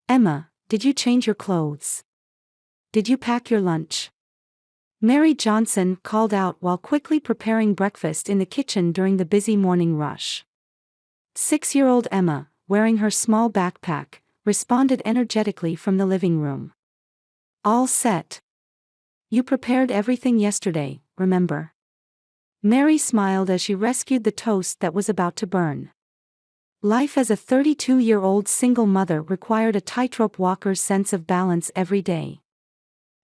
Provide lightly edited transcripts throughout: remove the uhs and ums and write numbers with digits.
Emma, did you change your clothes? Did you pack your lunch? Mary Johnson called out while quickly preparing breakfast in the kitchen during the busy morning rush. 6-year-old Emma, wearing her small backpack, responded energetically from the living room. All set. You prepared everything yesterday, remember? Mary smiled as she rescued the toast that was about to burn. Life as a 32-year-old single mother required a tightrope walker's sense of balance every day.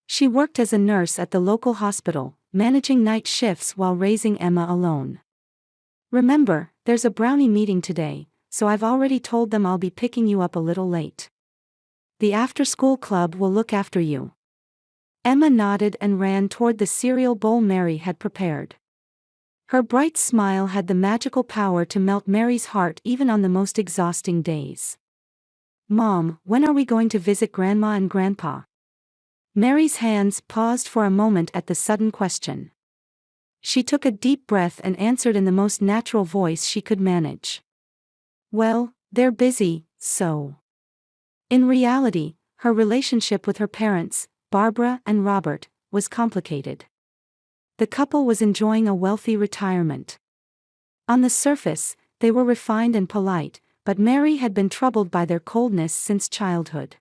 She worked as a nurse at the local hospital, managing night shifts while raising Emma alone. Remember, there's a brownie meeting today, so I've already told them I'll be picking you up a little late. The after-school club will look after you. Emma nodded and ran toward the cereal bowl Mary had prepared. Her bright smile had the magical power to melt Mary's heart even on the most exhausting days. Mom, when are we going to visit Grandma and Grandpa? Mary's hands paused for a moment at the sudden question. She took a deep breath and answered in the most natural voice she could manage. Well, they're busy, so. In reality, her relationship with her parents, Barbara and Robert, was complicated. The couple was enjoying a wealthy retirement. On the surface, they were refined and polite, but Mary had been troubled by their coldness since childhood.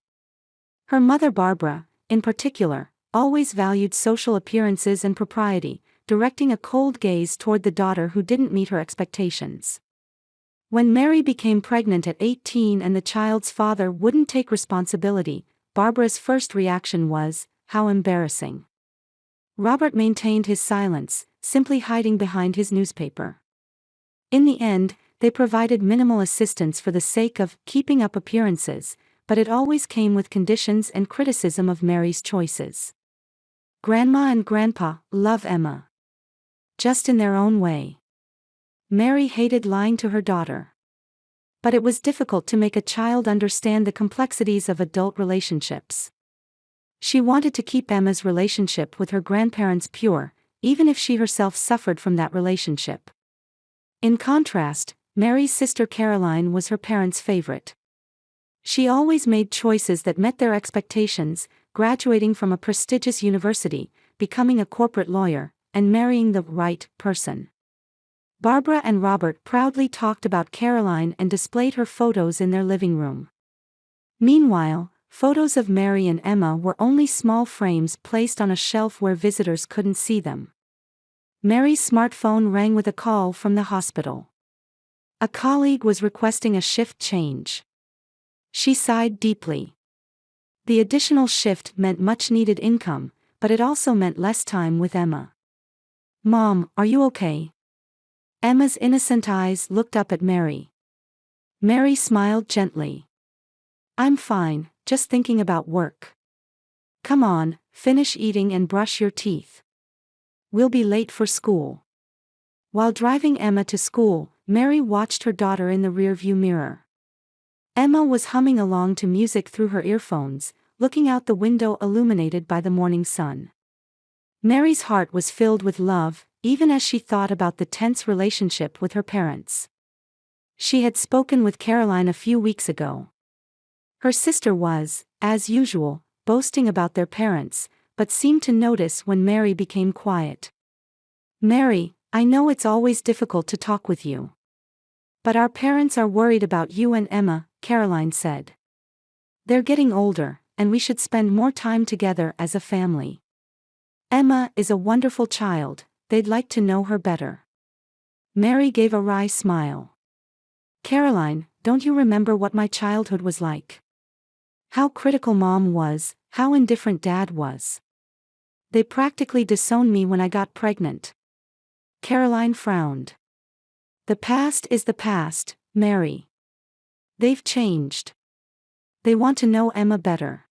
Her mother Barbara, in particular, always valued social appearances and propriety, directing a cold gaze toward the daughter who didn't meet her expectations. When Mary became pregnant at 18 and the child's father wouldn't take responsibility, Barbara's first reaction was, "How embarrassing." Robert maintained his silence, simply hiding behind his newspaper. In the end, they provided minimal assistance for the sake of keeping up appearances, but it always came with conditions and criticism of Mary's choices. Grandma and Grandpa love Emma. Just in their own way. Mary hated lying to her daughter. But it was difficult to make a child understand the complexities of adult relationships. She wanted to keep Emma's relationship with her grandparents pure, even if she herself suffered from that relationship. In contrast, Mary's sister Caroline was her parents' favorite. She always made choices that met their expectations, graduating from a prestigious university, becoming a corporate lawyer, and marrying the right person. Barbara and Robert proudly talked about Caroline and displayed her photos in their living room. Meanwhile, photos of Mary and Emma were only small frames placed on a shelf where visitors couldn't see them. Mary's smartphone rang with a call from the hospital. A colleague was requesting a shift change. She sighed deeply. The additional shift meant much-needed income, but it also meant less time with Emma. "Mom, are you okay?" Emma's innocent eyes looked up at Mary. Mary smiled gently. "I'm fine, just thinking about work. Come on, finish eating and brush your teeth. We'll be late for school." While driving Emma to school, Mary watched her daughter in the rearview mirror. Emma was humming along to music through her earphones, looking out the window illuminated by the morning sun. Mary's heart was filled with love, even as she thought about the tense relationship with her parents. She had spoken with Caroline a few weeks ago. Her sister was, as usual, boasting about their parents, but seemed to notice when Mary became quiet. "Mary, I know it's always difficult to talk with you. But our parents are worried about you and Emma," Caroline said. "They're getting older, and we should spend more time together as a family. Emma is a wonderful child, they'd like to know her better." Mary gave a wry smile. "Caroline, don't you remember what my childhood was like? How critical Mom was, how indifferent Dad was. They practically disowned me when I got pregnant." Caroline frowned. "The past is the past, Mary. They've changed. They want to know Emma better."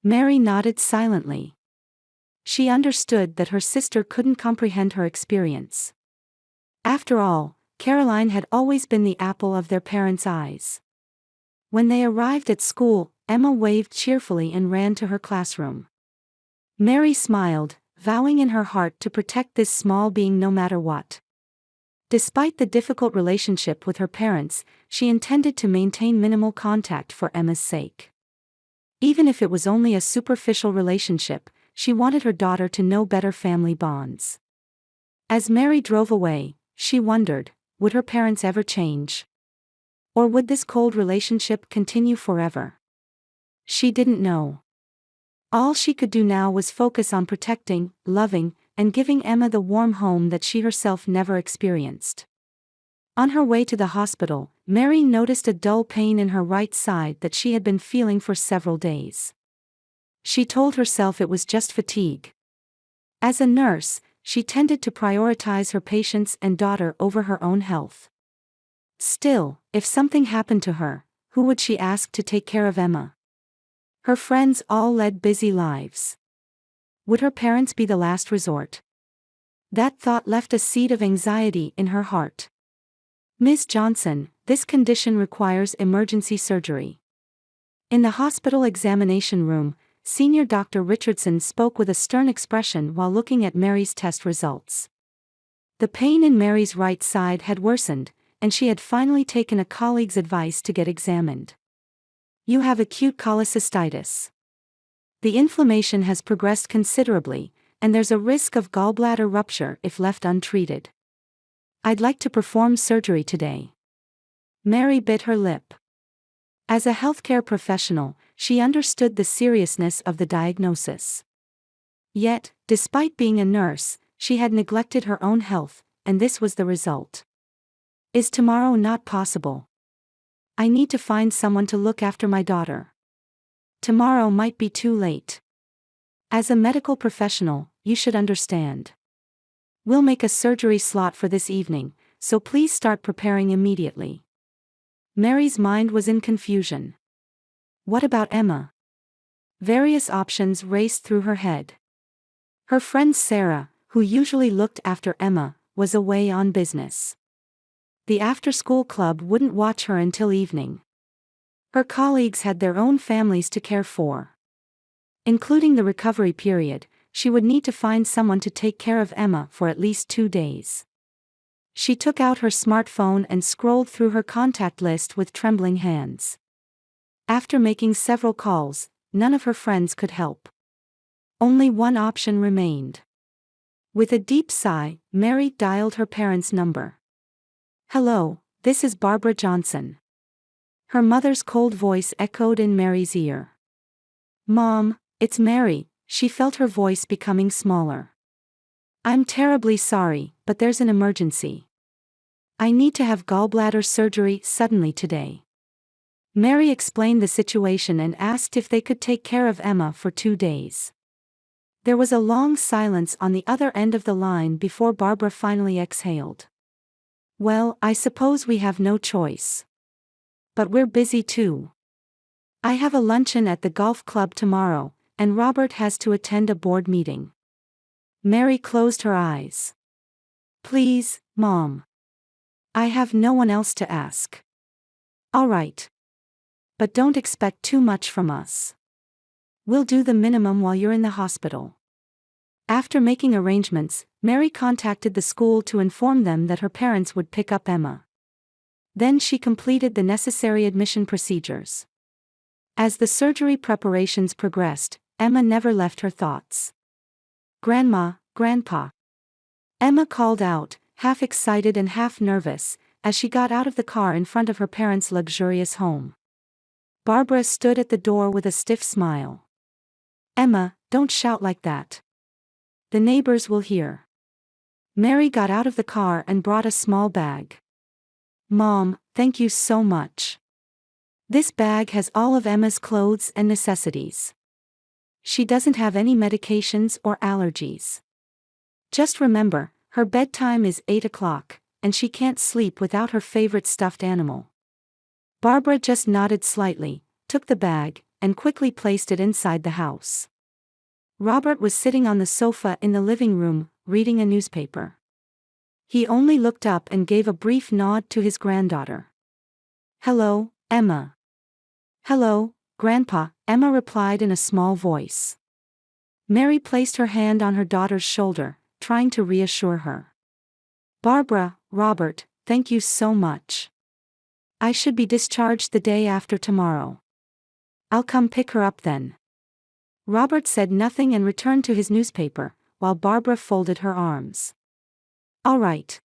Mary nodded silently. She understood that her sister couldn't comprehend her experience. After all, Caroline had always been the apple of their parents' eyes. When they arrived at school, Emma waved cheerfully and ran to her classroom. Mary smiled, vowing in her heart to protect this small being no matter what. Despite the difficult relationship with her parents, she intended to maintain minimal contact for Emma's sake. Even if it was only a superficial relationship, she wanted her daughter to know better family bonds. As Mary drove away, she wondered, would her parents ever change? Or would this cold relationship continue forever? She didn't know. All she could do now was focus on protecting, loving, and giving Emma the warm home that she herself never experienced. On her way to the hospital, Mary noticed a dull pain in her right side that she had been feeling for several days. She told herself it was just fatigue. As a nurse, she tended to prioritize her patients and daughter over her own health. Still, if something happened to her, who would she ask to take care of Emma? Her friends all led busy lives. Would her parents be the last resort? That thought left a seed of anxiety in her heart. Ms. Johnson, this condition requires emergency surgery. In the hospital examination room, Senior Dr. Richardson spoke with a stern expression while looking at Mary's test results. The pain in Mary's right side had worsened, and she had finally taken a colleague's advice to get examined. You have acute cholecystitis. The inflammation has progressed considerably, and there's a risk of gallbladder rupture if left untreated. I'd like to perform surgery today. Mary bit her lip. As a healthcare professional, she understood the seriousness of the diagnosis. Yet, despite being a nurse, she had neglected her own health, and this was the result. Is tomorrow not possible? I need to find someone to look after my daughter. Tomorrow might be too late. As a medical professional, you should understand. We'll make a surgery slot for this evening, so please start preparing immediately. Mary's mind was in confusion. What about Emma? Various options raced through her head. Her friend Sarah, who usually looked after Emma, was away on business. The after-school club wouldn't watch her until evening. Her colleagues had their own families to care for. Including the recovery period, she would need to find someone to take care of Emma for at least 2 days. She took out her smartphone and scrolled through her contact list with trembling hands. After making several calls, none of her friends could help. Only one option remained. With a deep sigh, Mary dialed her parents' number. Hello, this is Barbara Johnson. Her mother's cold voice echoed in Mary's ear. Mom, it's Mary. She felt her voice becoming smaller. I'm terribly sorry, but there's an emergency. I need to have gallbladder surgery suddenly today. Mary explained the situation and asked if they could take care of Emma for 2 days. There was a long silence on the other end of the line before Barbara finally exhaled. Well, I suppose we have no choice. But we're busy too. I have a luncheon at the golf club tomorrow, and Robert has to attend a board meeting. Mary closed her eyes. Please, Mom. I have no one else to ask. All right. But don't expect too much from us. We'll do the minimum while you're in the hospital. After making arrangements, Mary contacted the school to inform them that her parents would pick up Emma. Then she completed the necessary admission procedures. As the surgery preparations progressed, Emma never left her thoughts. Grandma, Grandpa. Emma called out, half excited and half nervous, as she got out of the car in front of her parents' luxurious home. Barbara stood at the door with a stiff smile. Emma, don't shout like that. The neighbors will hear. Mary got out of the car and brought a small bag. Mom, thank you so much. This bag has all of Emma's clothes and necessities. She doesn't have any medications or allergies. Just remember, her bedtime is 8 o'clock, and she can't sleep without her favorite stuffed animal. Barbara just nodded slightly, took the bag, and quickly placed it inside the house. Robert was sitting on the sofa in the living room, reading a newspaper. He only looked up and gave a brief nod to his granddaughter. Hello, Emma. Hello, Grandpa, Emma replied in a small voice. Mary placed her hand on her daughter's shoulder, trying to reassure her. Barbara, Robert, thank you so much. I should be discharged the day after tomorrow. I'll come pick her up then. Robert said nothing and returned to his newspaper, while Barbara folded her arms. All right.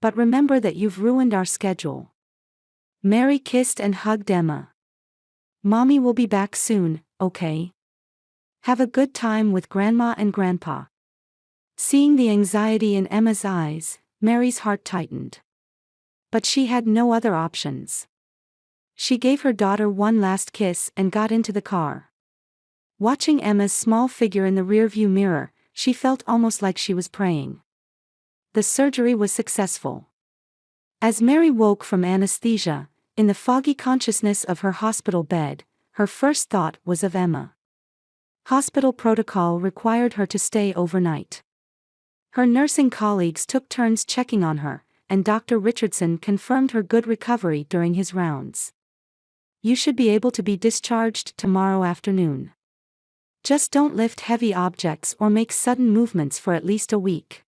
But remember that you've ruined our schedule. Mary kissed and hugged Emma. Mommy will be back soon, okay? Have a good time with Grandma and Grandpa. Seeing the anxiety in Emma's eyes, Mary's heart tightened. But she had no other options. She gave her daughter one last kiss and got into the car. Watching Emma's small figure in the rearview mirror, she felt almost like she was praying. The surgery was successful. As Mary woke from anesthesia, in the foggy consciousness of her hospital bed, her first thought was of Emma. Hospital protocol required her to stay overnight. Her nursing colleagues took turns checking on her, and Dr. Richardson confirmed her good recovery during his rounds. You should be able to be discharged tomorrow afternoon. Just don't lift heavy objects or make sudden movements for at least a week.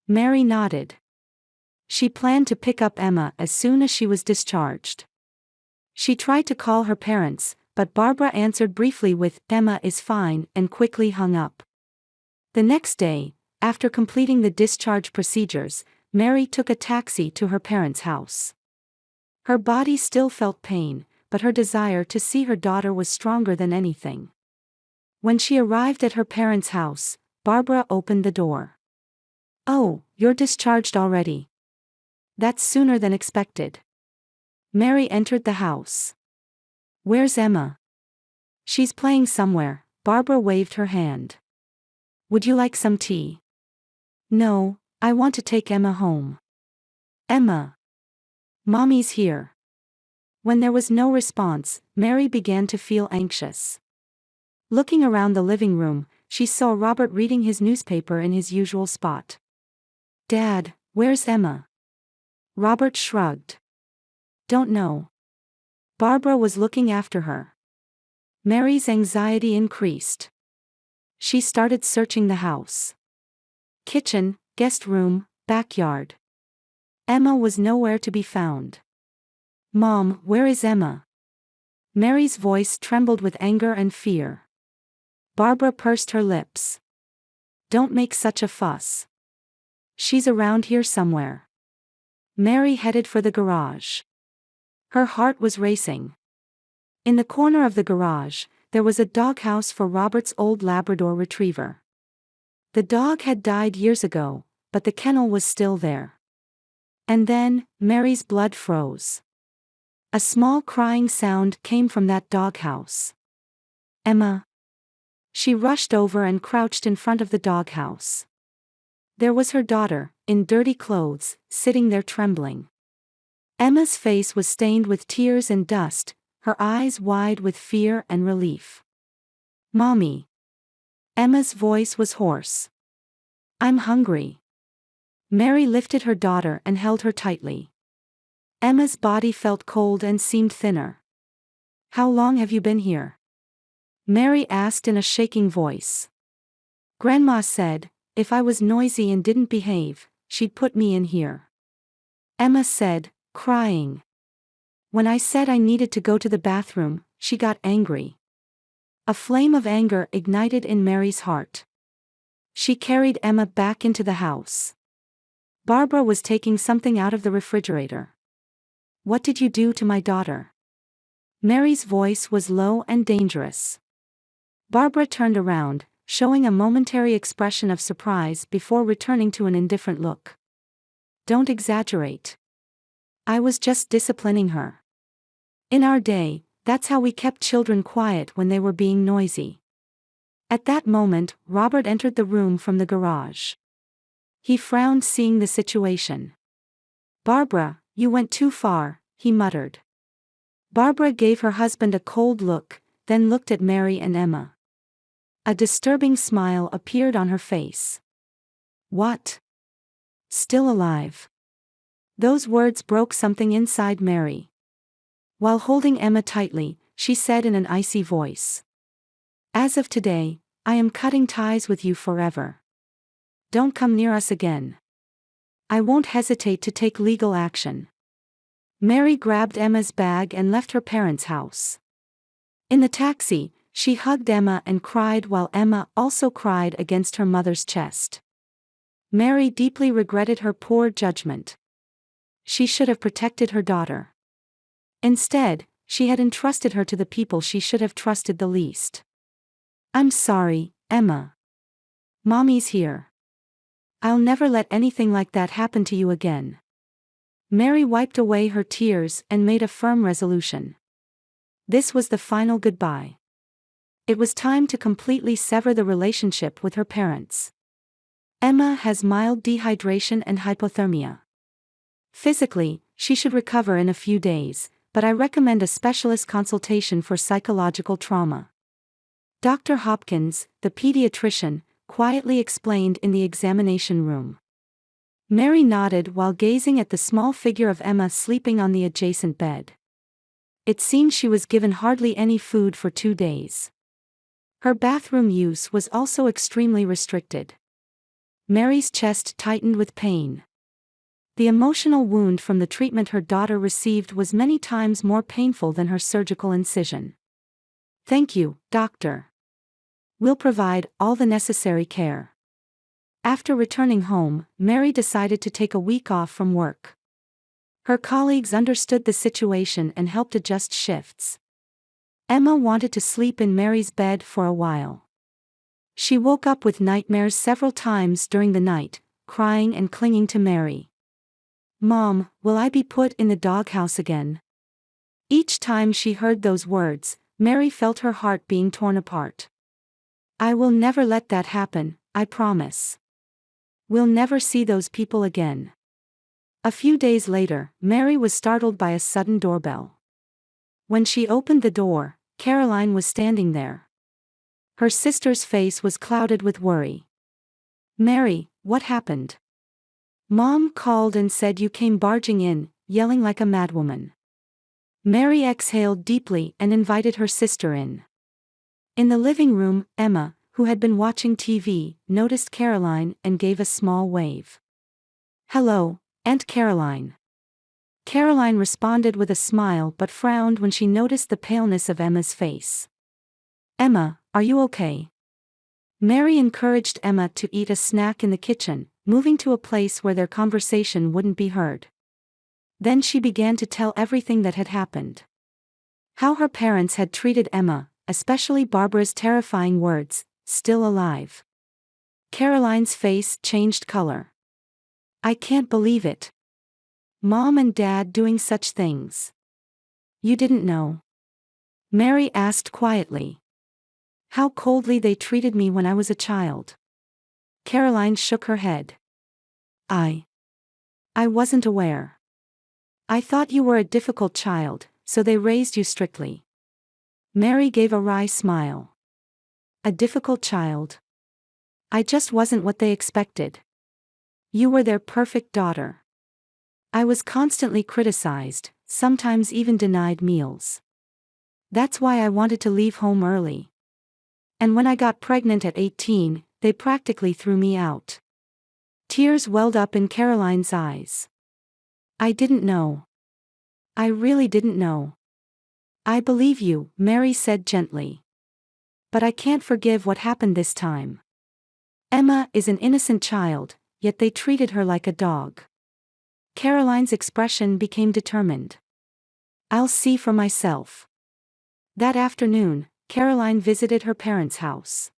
Mary nodded. She planned to pick up Emma as soon as she was discharged. She tried to call her parents, but Barbara answered briefly with, "Emma is fine," and quickly hung up. The next day, after completing the discharge procedures, Mary took a taxi to her parents' house. Her body still felt pain, but her desire to see her daughter was stronger than anything. When she arrived at her parents' house, Barbara opened the door. "Oh, you're discharged already. That's sooner than expected." Mary entered the house. "Where's Emma?" "She's playing somewhere." Barbara waved her hand. "Would you like some tea?" "No, I want to take Emma home." "Emma. Mommy's here." When there was no response, Mary began to feel anxious. Looking around the living room, she saw Robert reading his newspaper in his usual spot. "Dad, where's Emma?" Robert shrugged. "Don't know." Barbara was looking after her. Mary's anxiety increased. She started searching the house. Kitchen, guest room, backyard. Emma was nowhere to be found. "Mom, where is Emma?" Mary's voice trembled with anger and fear. Barbara pursed her lips. "Don't make such a fuss. She's around here somewhere." Mary headed for the garage. Her heart was racing. In the corner of the garage, there was a doghouse for Robert's old Labrador retriever. The dog had died years ago, but the kennel was still there. And then, Mary's blood froze. A small crying sound came from that doghouse. "Emma." She rushed over and crouched in front of the doghouse. There was her daughter, in dirty clothes, sitting there trembling. Emma's face was stained with tears and dust, her eyes wide with fear and relief. "Mommy." Emma's voice was hoarse. "I'm hungry." Mary lifted her daughter and held her tightly. Emma's body felt cold and seemed thinner. "How long have you been here?" Mary asked in a shaking voice. "Grandma said, if I was noisy and didn't behave, she'd put me in here." Emma said, crying. "When I said I needed to go to the bathroom, she got angry." A flame of anger ignited in Mary's heart. She carried Emma back into the house. Barbara was taking something out of the refrigerator. "What did you do to my daughter?" Mary's voice was low and dangerous. Barbara turned around, showing a momentary expression of surprise before returning to an indifferent look. "Don't exaggerate. I was just disciplining her. In our day, that's how we kept children quiet when they were being noisy." At that moment, Robert entered the room from the garage. He frowned seeing the situation. "Barbara, you went too far," he muttered. Barbara gave her husband a cold look, then looked at Mary and Emma. A disturbing smile appeared on her face. "What? Still alive?" Those words broke something inside Mary. While holding Emma tightly, she said in an icy voice, "As of today, I am cutting ties with you forever. Don't come near us again. I won't hesitate to take legal action." Mary grabbed Emma's bag and left her parents' house. In the taxi, she hugged Emma and cried while Emma also cried against her mother's chest. Mary deeply regretted her poor judgment. She should have protected her daughter. Instead, she had entrusted her to the people she should have trusted the least. "I'm sorry, Emma. Mommy's here. I'll never let anything like that happen to you again." Mary wiped away her tears and made a firm resolution. This was the final goodbye. It was time to completely sever the relationship with her parents. "Emma has mild dehydration and hypothermia. Physically, she should recover in a few days, but I recommend a specialist consultation for psychological trauma." Dr. Hopkins, the pediatrician, quietly explained in the examination room. Mary nodded while gazing at the small figure of Emma sleeping on the adjacent bed. It seemed she was given hardly any food for 2 days. Her bathroom use was also extremely restricted. Mary's chest tightened with pain. The emotional wound from the treatment her daughter received was many times more painful than her surgical incision. "Thank you, doctor. We'll provide all the necessary care." After returning home, Mary decided to take a week off from work. Her colleagues understood the situation and helped adjust shifts. Emma wanted to sleep in Mary's bed for a while. She woke up with nightmares several times during the night, crying and clinging to Mary. "Mom, will I be put in the doghouse again?" Each time she heard those words, Mary felt her heart being torn apart. "I will never let that happen, I promise. We'll never see those people again." A few days later, Mary was startled by a sudden doorbell. When she opened the door, Caroline was standing there. Her sister's face was clouded with worry. "Mary, what happened?" "Mom called and said you came barging in, yelling like a madwoman." Mary exhaled deeply and invited her sister in. In the living room, Emma, who had been watching TV, noticed Caroline and gave a small wave. "Hello, Aunt Caroline." Caroline responded with a smile but frowned when she noticed the paleness of Emma's face. "Emma, are you okay?" Mary encouraged Emma to eat a snack in the kitchen, moving to a place where their conversation wouldn't be heard. Then she began to tell everything that had happened. How her parents had treated Emma, especially Barbara's terrifying words, "still alive." Caroline's face changed color. "I can't believe it. Mom and Dad doing such things. You didn't know?" Mary asked quietly. "How coldly they treated me when I was a child." Caroline shook her head. I wasn't aware. I thought you were a difficult child, so they raised you strictly." Mary gave a wry smile. "A difficult child? I just wasn't what they expected. You were their perfect daughter. I was constantly criticized, sometimes even denied meals. That's why I wanted to leave home early. And when I got pregnant at 18, they practically threw me out." Tears welled up in Caroline's eyes. "I didn't know. I really didn't know." "I believe you," Mary said gently. "But I can't forgive what happened this time. Emma is an innocent child, yet they treated her like a dog." Caroline's expression became determined. "I'll see for myself." That afternoon, Caroline visited her parents' house.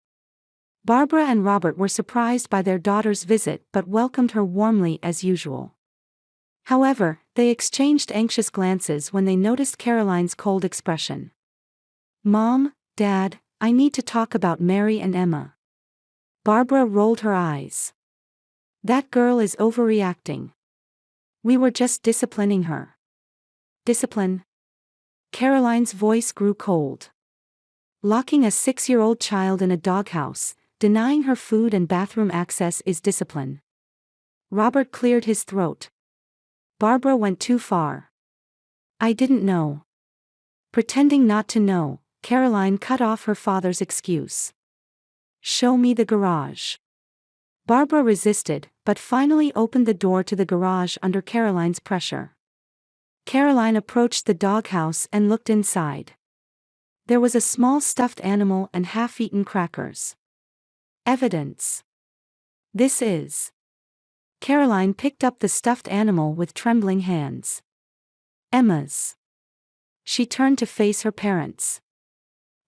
Barbara and Robert were surprised by their daughter's visit but welcomed her warmly as usual. However, they exchanged anxious glances when they noticed Caroline's cold expression. "Mom, Dad, I need to talk about Mary and Emma." Barbara rolled her eyes. "That girl is overreacting. We were just disciplining her." "Discipline?" Caroline's voice grew cold. "Locking a 6-year-old child in a doghouse, denying her food and bathroom access is discipline." Robert cleared his throat. Barbara went too far. "I didn't know." Pretending not to know, Caroline cut off her father's excuse. "Show me the garage." Barbara resisted, but finally opened the door to the garage under Caroline's pressure. Caroline approached the doghouse and looked inside. There was a small stuffed animal and half-eaten crackers. Evidence. This is. Caroline picked up the stuffed animal with trembling hands. Emma's. She turned to face her parents.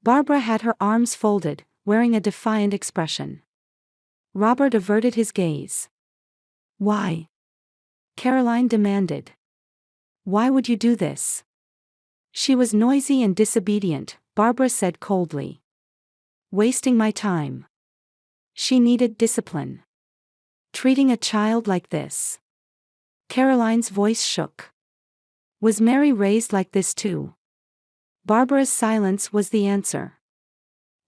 Barbara had her arms folded, wearing a defiant expression. Robert averted his gaze. Why? Caroline demanded. Why would you do this? She was noisy and disobedient, Barbara said coldly. Wasting my time. She needed discipline. Treating a child like this. Caroline's voice shook. Was Mary raised like this too? Barbara's silence was the answer.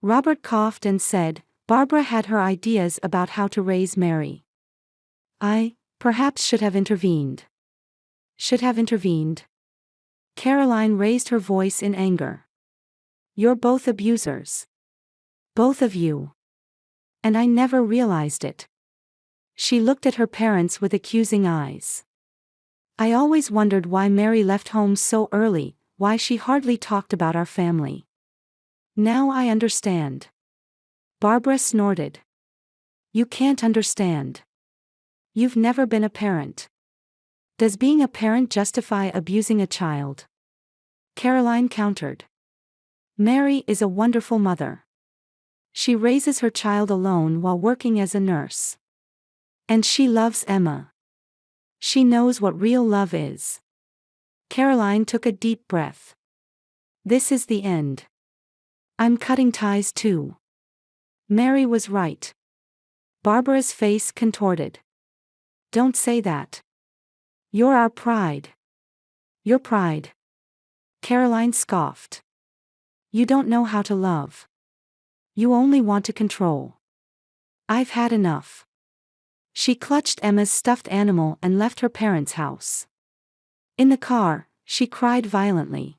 Robert coughed and said, Barbara had her ideas about how to raise Mary. I, perhaps should have intervened. Should have intervened. Caroline raised her voice in anger. You're both abusers. Both of you. And I never realized it. She looked at her parents with accusing eyes. I always wondered why Mary left home so early, why she hardly talked about our family. Now I understand. Barbara snorted. You can't understand. You've never been a parent. Does being a parent justify abusing a child? Caroline countered. Mary is a wonderful mother. She raises her child alone while working as a nurse. And she loves Emma. She knows what real love is. Caroline took a deep breath. This is the end. I'm cutting ties too. Mary was right. Barbara's face contorted. Don't say that. You're our pride. Your pride. Caroline scoffed. You don't know how to love. You only want to control. I've had enough. She clutched Emma's stuffed animal and left her parents' house. In the car, she cried violently.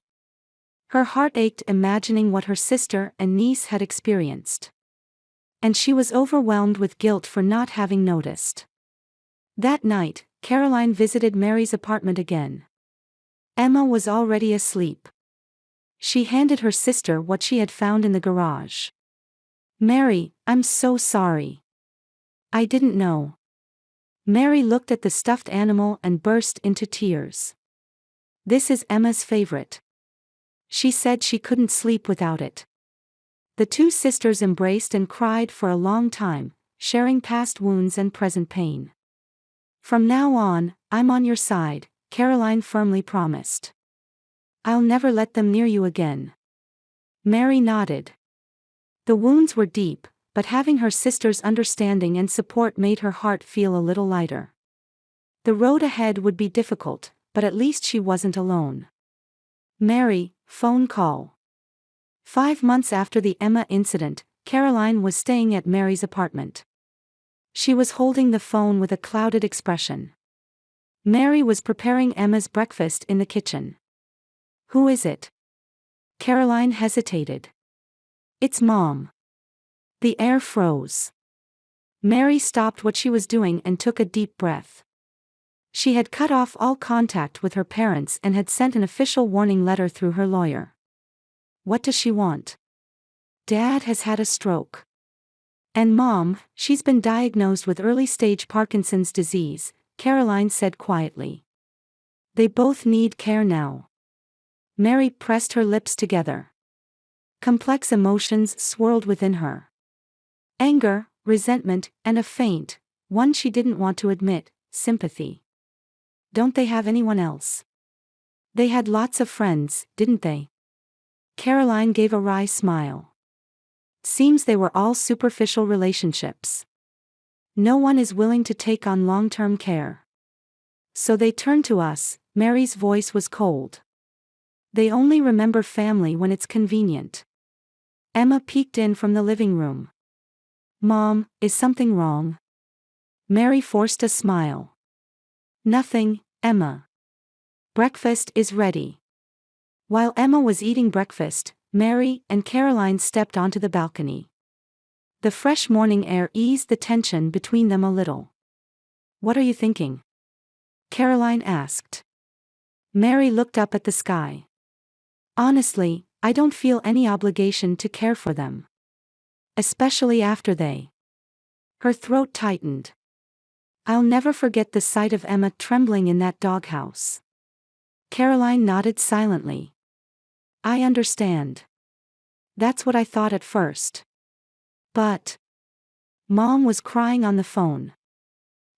Her heart ached imagining what her sister and niece had experienced. And she was overwhelmed with guilt for not having noticed. That night, Caroline visited Mary's apartment again. Emma was already asleep. She handed her sister what she had found in the garage. Mary, I'm so sorry. I didn't know. Mary looked at the stuffed animal and burst into tears. This is Emma's favorite. She said she couldn't sleep without it. The two sisters embraced and cried for a long time, sharing past wounds and present pain. From now on, I'm on your side, Caroline firmly promised. I'll never let them near you again. Mary nodded. The wounds were deep, but having her sister's understanding and support made her heart feel a little lighter. The road ahead would be difficult, but at least she wasn't alone. Mary, phone call. 5 months after the Emma incident, Caroline was staying at Mary's apartment. She was holding the phone with a clouded expression. Mary was preparing Emma's breakfast in the kitchen. Who is it? Caroline hesitated. It's Mom. The air froze. Mary stopped what she was doing and took a deep breath. She had cut off all contact with her parents and had sent an official warning letter through her lawyer. What does she want? Dad has had a stroke. And Mom, she's been diagnosed with early-stage Parkinson's disease, Caroline said quietly. They both need care now. Mary pressed her lips together. Complex emotions swirled within her. Anger, resentment, and a faint, one she didn't want to admit, sympathy. Don't they have anyone else? They had lots of friends, didn't they? Caroline gave a wry smile. Seems they were all superficial relationships. No one is willing to take on long-term care. So they turn to us, Mary's voice was cold. They only remember family when it's convenient. Emma peeked in from the living room. Mom, is something wrong? Mary forced a smile. Nothing, Emma. Breakfast is ready. While Emma was eating breakfast, Mary and Caroline stepped onto the balcony. The fresh morning air eased the tension between them a little. What are you thinking? Caroline asked. Mary looked up at the sky. Honestly, I don't feel any obligation to care for them. Especially after they. Her throat tightened. I'll never forget the sight of Emma trembling in that doghouse. Caroline nodded silently. I understand. That's what I thought at first. But. Mom was crying on the phone.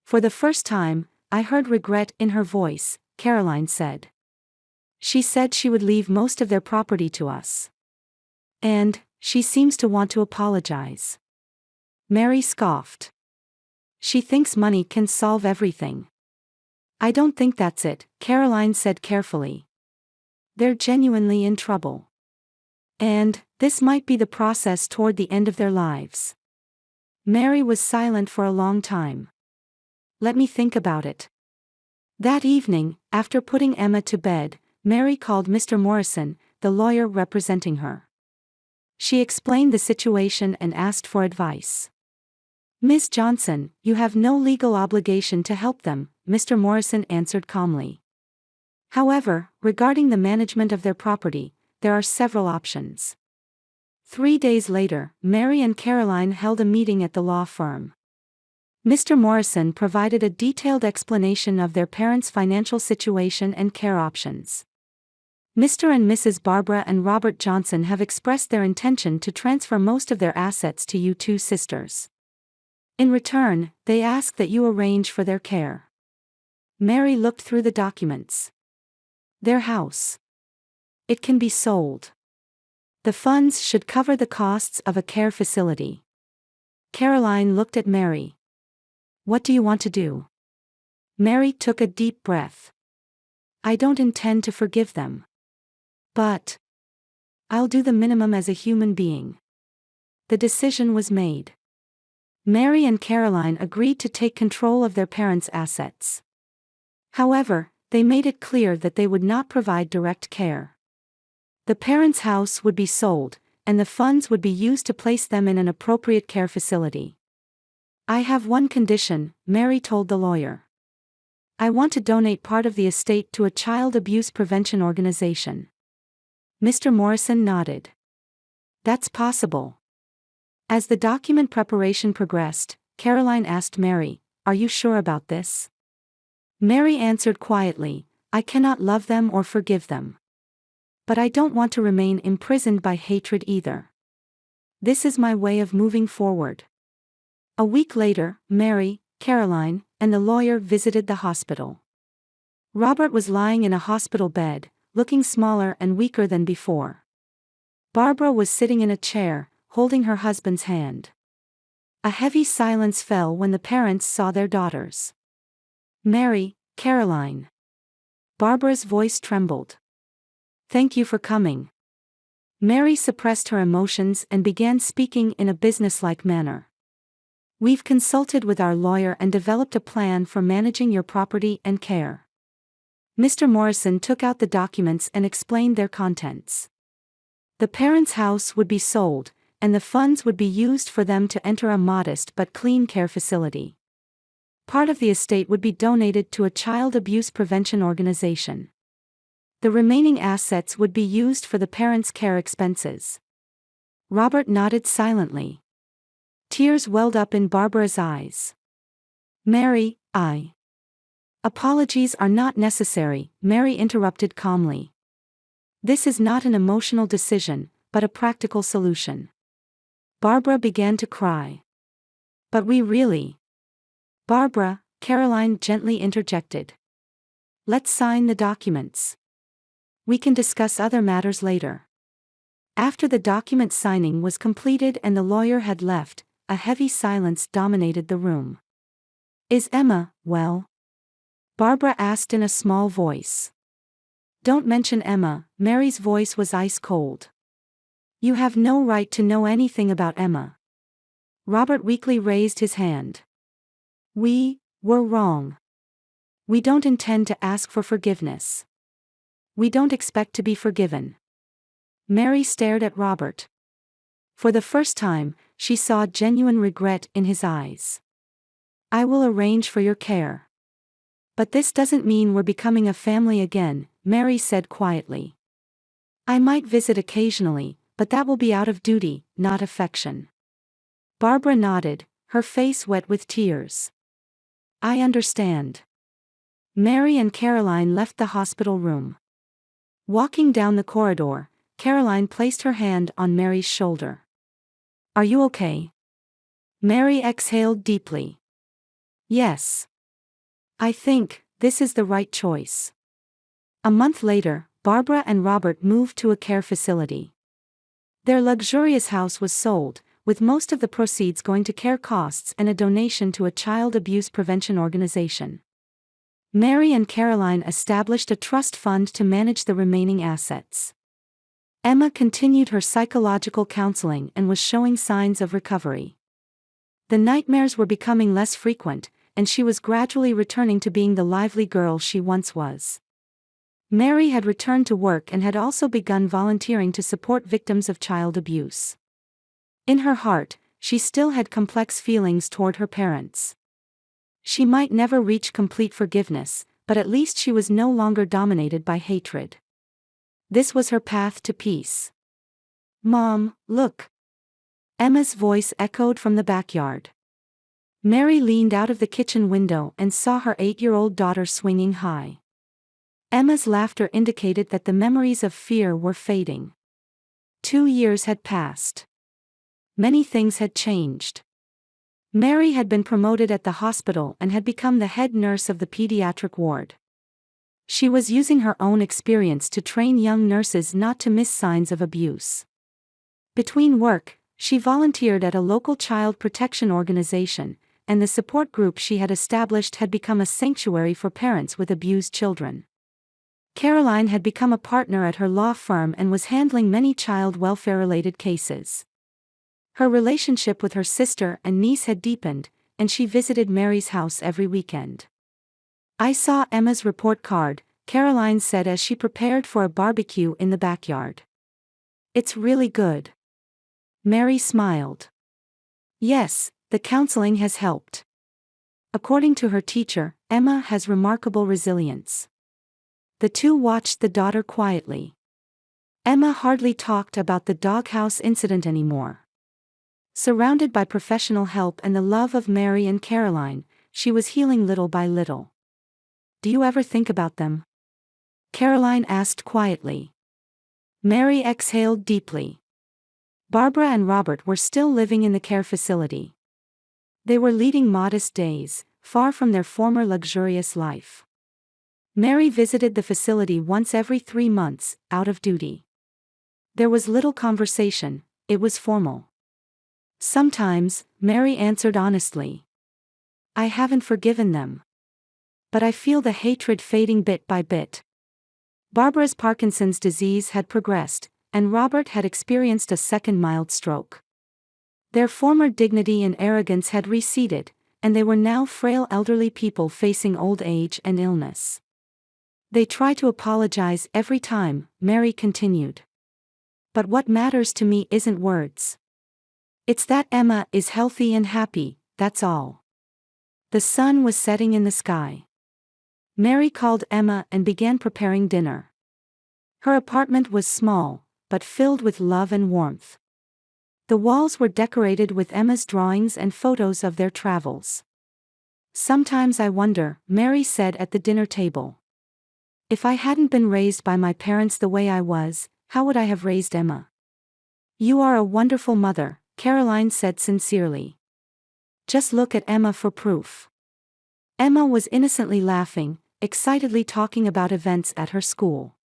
For the first time, I heard regret in her voice, Caroline said. She said she would leave most of their property to us. And, she seems to want to apologize. Mary scoffed. She thinks money can solve everything. I don't think that's it, Caroline said carefully. They're genuinely in trouble. And, this might be the process toward the end of their lives. Mary was silent for a long time. Let me think about it. That evening, after putting Emma to bed, Mary called Mr. Morrison, the lawyer representing her. She explained the situation and asked for advice. Ms. Johnson, you have no legal obligation to help them, Mr. Morrison answered calmly. However, regarding the management of their property, there are several options. 3 days later, Mary and Caroline held a meeting at the law firm. Mr. Morrison provided a detailed explanation of their parents' financial situation and care options. Mr. and Mrs. Barbara and Robert Johnson have expressed their intention to transfer most of their assets to you two sisters. In return, they ask that you arrange for their care. Mary looked through the documents. Their house. It can be sold. The funds should cover the costs of a care facility. Caroline looked at Mary. What do you want to do? Mary took a deep breath. I don't intend to forgive them. But. I'll do the minimum as a human being. The decision was made. Mary and Caroline agreed to take control of their parents' assets. However, they made it clear that they would not provide direct care. The parents' house would be sold, and the funds would be used to place them in an appropriate care facility. I have one condition, Mary told the lawyer. I want to donate part of the estate to a child abuse prevention organization. Mr. Morrison nodded. That's possible. As the document preparation progressed, Caroline asked Mary, Are you sure about this? Mary answered quietly, I cannot love them or forgive them. But I don't want to remain imprisoned by hatred either. This is my way of moving forward. A week later, Mary, Caroline, and the lawyer visited the hospital. Robert was lying in a hospital bed, looking smaller and weaker than before. Barbara was sitting in a chair, holding her husband's hand. A heavy silence fell when the parents saw their daughters. Mary, Caroline. Barbara's voice trembled. Thank you for coming. Mary suppressed her emotions and began speaking in a businesslike manner. We've consulted with our lawyer and developed a plan for managing your property and care. Mr. Morrison took out the documents and explained their contents. The parents' house would be sold, and the funds would be used for them to enter a modest but clean care facility. Part of the estate would be donated to a child abuse prevention organization. The remaining assets would be used for the parents' care expenses. Robert nodded silently. Tears welled up in Barbara's eyes. Mary, Apologies are not necessary, Mary interrupted calmly. This is not an emotional decision, but a practical solution. Barbara began to cry. But we really. Barbara, Caroline gently interjected. Let's sign the documents. We can discuss other matters later. After the document signing was completed and the lawyer had left, a heavy silence dominated the room. Is Emma well? Barbara asked in a small voice. Don't mention Emma, Mary's voice was ice cold. You have no right to know anything about Emma. Robert weakly raised his hand. We were wrong. We don't intend to ask for forgiveness. We don't expect to be forgiven. Mary stared at Robert. For the first time, she saw genuine regret in his eyes. I will arrange for your care. But this doesn't mean we're becoming a family again, Mary said quietly. I might visit occasionally, but that will be out of duty, not affection. Barbara nodded, her face wet with tears. I understand. Mary and Caroline left the hospital room. Walking down the corridor, Caroline placed her hand on Mary's shoulder. Are you okay? Mary exhaled deeply. Yes. I think this is the right choice. A month later, Barbara and Robert moved to a care facility. Their luxurious house was sold, with most of the proceeds going to care costs and a donation to a child abuse prevention organization. Mary and Caroline established a trust fund to manage the remaining assets. Emma continued her psychological counseling and was showing signs of recovery. The nightmares were becoming less frequent, and she was gradually returning to being the lively girl she once was. Mary had returned to work and had also begun volunteering to support victims of child abuse. In her heart, she still had complex feelings toward her parents. She might never reach complete forgiveness, but at least she was no longer dominated by hatred. This was her path to peace. Mom, look. Emma's voice echoed from the backyard. Mary leaned out of the kitchen window and saw her 8-year-old daughter swinging high. Emma's laughter indicated that the memories of fear were fading. 2 years had passed. Many things had changed. Mary had been promoted at the hospital and had become the head nurse of the pediatric ward. She was using her own experience to train young nurses not to miss signs of abuse. Between work, she volunteered at a local child protection organization, and the support group she had established had become a sanctuary for parents with abused children. Caroline had become a partner at her law firm and was handling many child welfare-related cases. Her relationship with her sister and niece had deepened, and she visited Mary's house every weekend. I saw Emma's report card, Caroline said as she prepared for a barbecue in the backyard. It's really good. Mary smiled. Yes, the counseling has helped. According to her teacher, Emma has remarkable resilience. The two watched the daughter quietly. Emma hardly talked about the Doghouse incident anymore. Surrounded by professional help and the love of Mary and Caroline, she was healing little by little. Do you ever think about them? Caroline asked quietly. Mary exhaled deeply. Barbara and Robert were still living in the care facility. They were leading modest days, far from their former luxurious life. Mary visited the facility once every 3 months, out of duty. There was little conversation, it was formal. Sometimes, Mary answered honestly. I haven't forgiven them. But I feel the hatred fading bit by bit. Barbara's Parkinson's disease had progressed, and Robert had experienced a second mild stroke. Their former dignity and arrogance had receded, and they were now frail elderly people facing old age and illness. They try to apologize every time, Mary continued. But what matters to me isn't words. It's that Emma is healthy and happy, that's all. The sun was setting in the sky. Mary called Emma and began preparing dinner. Her apartment was small, but filled with love and warmth. The walls were decorated with Emma's drawings and photos of their travels. Sometimes I wonder, Mary said at the dinner table. If I hadn't been raised by my parents the way I was, how would I have raised Emma? You are a wonderful mother, Caroline said sincerely. Just look at Emma for proof. Emma was innocently laughing, excitedly talking about events at her school.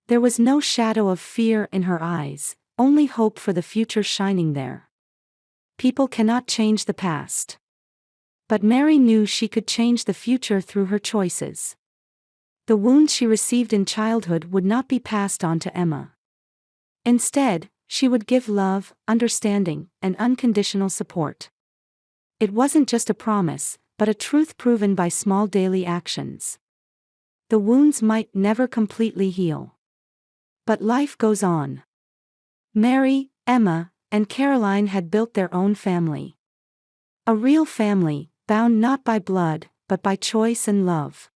There was no shadow of fear in her eyes, only hope for the future shining there. People cannot change the past. But Mary knew she could change the future through her choices. The wounds she received in childhood would not be passed on to Emma. Instead, she would give love, understanding, and unconditional support. It wasn't just a promise, but a truth proven by small daily actions. The wounds might never completely heal. But life goes on. Mary, Emma, and Caroline had built their own family. A real family, bound not by blood, but by choice and love.